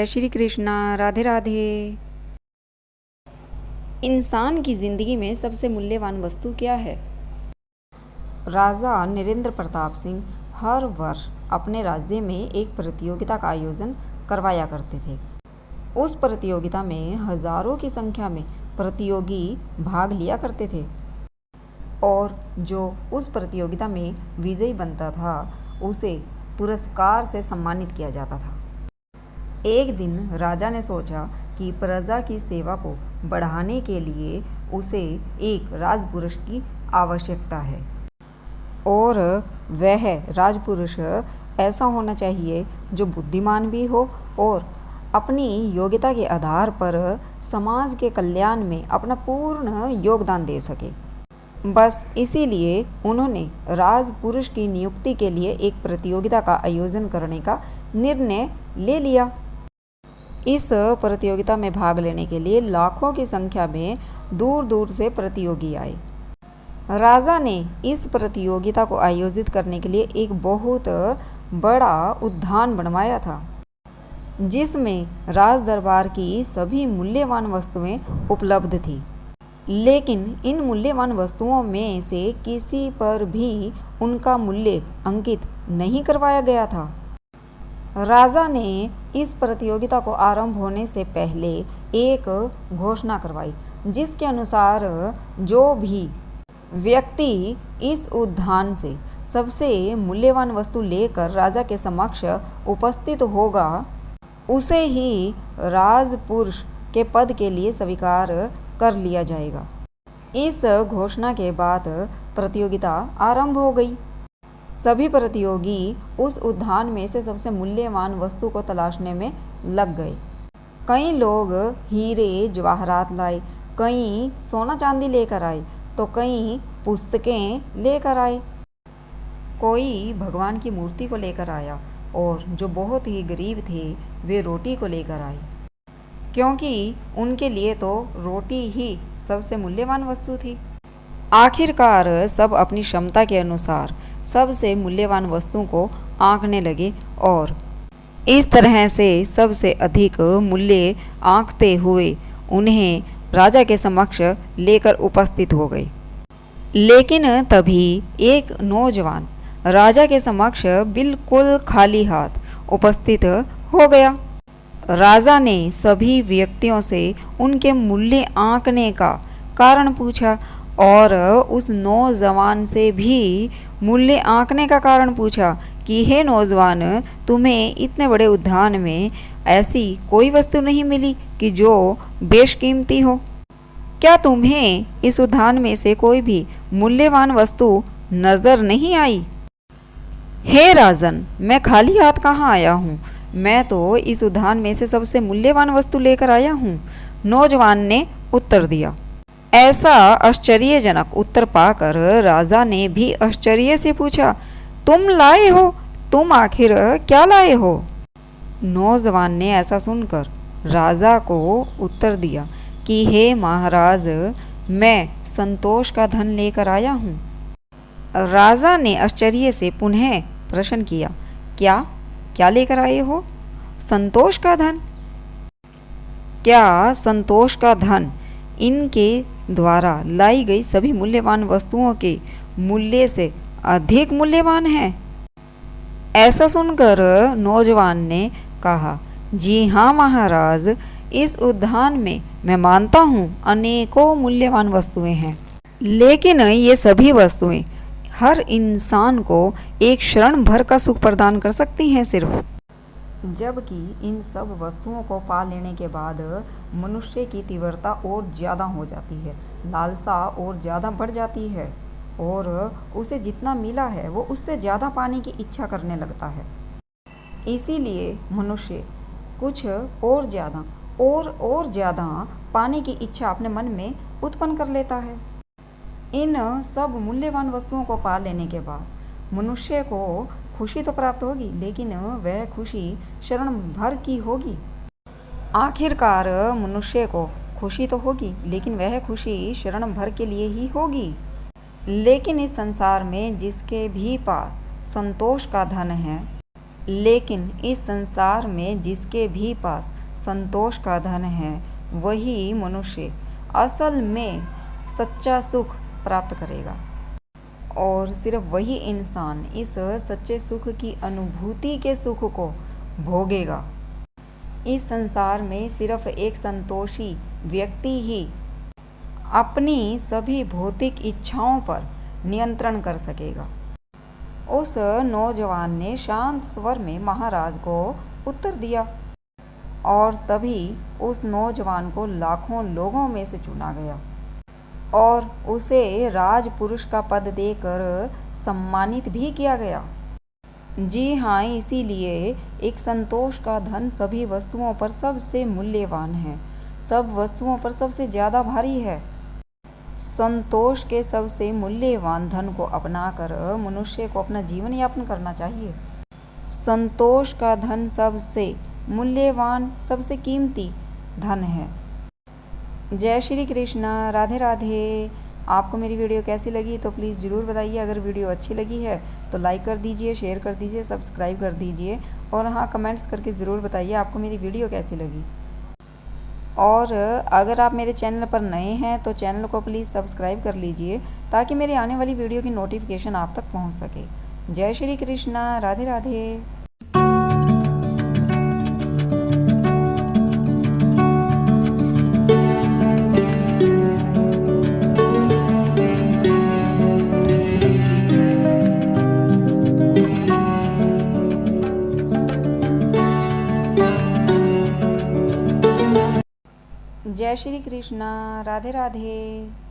जय श्री कृष्णा। राधे राधे। इंसान की ज़िंदगी में सबसे मूल्यवान वस्तु क्या है? राजा नरेंद्र प्रताप सिंह हर वर्ष अपने राज्य में एक प्रतियोगिता का आयोजन करवाया करते थे। उस प्रतियोगिता में हजारों की संख्या में प्रतियोगी भाग लिया करते थे और जो उस प्रतियोगिता में विजयी बनता था उसे पुरस्कार से सम्मानित किया जाता था। एक दिन राजा ने सोचा कि प्रजा की सेवा को बढ़ाने के लिए उसे एक राजपुरुष की आवश्यकता है और वह राजपुरुष ऐसा होना चाहिए जो बुद्धिमान भी हो और अपनी योग्यता के आधार पर समाज के कल्याण में अपना पूर्ण योगदान दे सके। बस इसीलिए उन्होंने राजपुरुष की नियुक्ति के लिए एक प्रतियोगिता का आयोजन करने का निर्णय ले लिया। इस प्रतियोगिता में भाग लेने के लिए लाखों की संख्या में दूर दूर से प्रतियोगी आए। राजा ने इस प्रतियोगिता को आयोजित करने के लिए एक बहुत बड़ा उद्यान बनवाया था जिसमें राज दरबार की सभी मूल्यवान वस्तुएं उपलब्ध थी। लेकिन इन मूल्यवान वस्तुओं में से किसी पर भी उनका मूल्य अंकित नहीं करवाया गया था। राजा ने इस प्रतियोगिता को आरंभ होने से पहले एक घोषणा करवाई जिसके अनुसार जो भी व्यक्ति इस उद्यान से सबसे मूल्यवान वस्तु लेकर राजा के समक्ष उपस्थित होगा उसे ही राजपुरुष के पद के लिए स्वीकार कर लिया जाएगा। इस घोषणा के बाद प्रतियोगिता आरंभ हो गई। सभी प्रतियोगी उस उद्यान में से सबसे मूल्यवान वस्तु को तलाशने में लग गए। कई लोग हीरे जवाहरात लाए, कई सोना चांदी लेकर आए तो कई पुस्तकें लेकर आए। कोई भगवान की मूर्ति को लेकर आया और जो बहुत ही गरीब थे वे रोटी को लेकर आए क्योंकि उनके लिए तो रोटी ही सबसे मूल्यवान वस्तु थी। आखिरकार सब अपनी क्षमता के अनुसार सबसे मूल्यवान वस्तुओं को आंकने लगे और इस तरह से सबसे अधिक मूल्य आंकते हुए उन्हें राजा के समक्ष लेकर उपस्थित हो गए। लेकिन तभी एक नौजवान राजा के समक्ष बिल्कुल खाली हाथ उपस्थित हो गया। राजा ने सभी व्यक्तियों से उनके मूल्य आंकने का कारण पूछा और उस नौजवान से भी मूल्य आंकने का कारण पूछा कि हे नौजवान, तुम्हें इतने बड़े उद्यान में ऐसी कोई वस्तु नहीं मिली कि जो बेशकीमती हो? क्या तुम्हें इस उद्यान में से कोई भी मूल्यवान वस्तु नजर नहीं आई? हे राजन, मैं खाली हाथ कहाँ आया हूँ, मैं तो इस उद्यान में से सबसे मूल्यवान वस्तु लेकर आया हूँ, नौजवान ने उत्तर दिया। ऐसा आश्चर्यजनक उत्तर पाकर राजा ने भी आश्चर्य से पूछा, तुम लाए हो? तुम आखिर क्या लाए हो? नौजवान ने ऐसा सुनकर राजा को उत्तर दिया कि हे महाराज, मैं संतोष का धन लेकर आया हूँ। राजा ने आश्चर्य से पुनः प्रश्न किया, क्या क्या लेकर आए हो? संतोष का धन? क्या संतोष का धन इनके द्वारा लाई गई सभी मूल्यवान वस्तुओं के मूल्य से अधिक मूल्यवान है? ऐसा सुनकर नौजवान ने कहा, जी हाँ महाराज, इस उद्यान में मैं मानता हूँ अनेकों मूल्यवान वस्तुएं हैं, लेकिन ये सभी वस्तुएं हर इंसान को एक क्षण भर का सुख प्रदान कर सकती हैं सिर्फ। जबकि इन सब वस्तुओं को पा लेने के बाद मनुष्य की तीव्रता और ज़्यादा हो जाती है, लालसा और ज़्यादा बढ़ जाती है और उसे जितना मिला है वो उससे ज़्यादा पाने की इच्छा करने लगता है। इसीलिए मनुष्य कुछ और ज़्यादा पाने की इच्छा अपने मन में उत्पन्न कर लेता है। इन सब मूल्यवान वस्तुओं को पा लेने के बाद मनुष्य को खुशी तो प्राप्त होगी, लेकिन वह खुशी क्षण भर की होगी। आखिरकार मनुष्य को खुशी तो होगी, लेकिन वह खुशी क्षण भर के लिए ही होगी। लेकिन इस संसार में जिसके भी पास संतोष का धन है, लेकिन इस संसार में जिसके भी पास संतोष का धन है वही मनुष्य असल में सच्चा सुख प्राप्त करेगा और सिर्फ वही इंसान इस सच्चे सुख की अनुभूति के सुख को भोगेगा। इस संसार में सिर्फ एक संतोषी व्यक्ति ही अपनी सभी भौतिक इच्छाओं पर नियंत्रण कर सकेगा। उस नौजवान ने शांत स्वर में महाराज को उत्तर दिया और तभी उस नौजवान को लाखों लोगों में से चुना गया और उसे राजपुरुष का पद देकर सम्मानित भी किया गया। जी हाँ, इसीलिए एक संतोष का धन सभी वस्तुओं पर सबसे मूल्यवान है, सब वस्तुओं पर सबसे ज़्यादा भारी है। संतोष के सबसे मूल्यवान धन को अपनाकर मनुष्य को अपना जीवन यापन करना चाहिए। संतोष का धन सबसे मूल्यवान, सबसे कीमती धन है। जय श्री कृष्णा, राधे राधे। आपको मेरी वीडियो कैसी लगी तो प्लीज़ ज़रूर बताइए। अगर वीडियो अच्छी लगी है तो लाइक कर दीजिए, शेयर कर दीजिए, सब्सक्राइब कर दीजिए और हाँ, कमेंट्स करके ज़रूर बताइए आपको मेरी वीडियो कैसी लगी। और अगर आप मेरे चैनल पर नए हैं तो चैनल को प्लीज़ सब्सक्राइब कर लीजिए ताकि मेरी आने वाली वीडियो की नोटिफिकेशन आप तक पहुंच सके। जय श्री कृष्णा, राधे राधे। जय श्री कृष्णा, राधे राधे।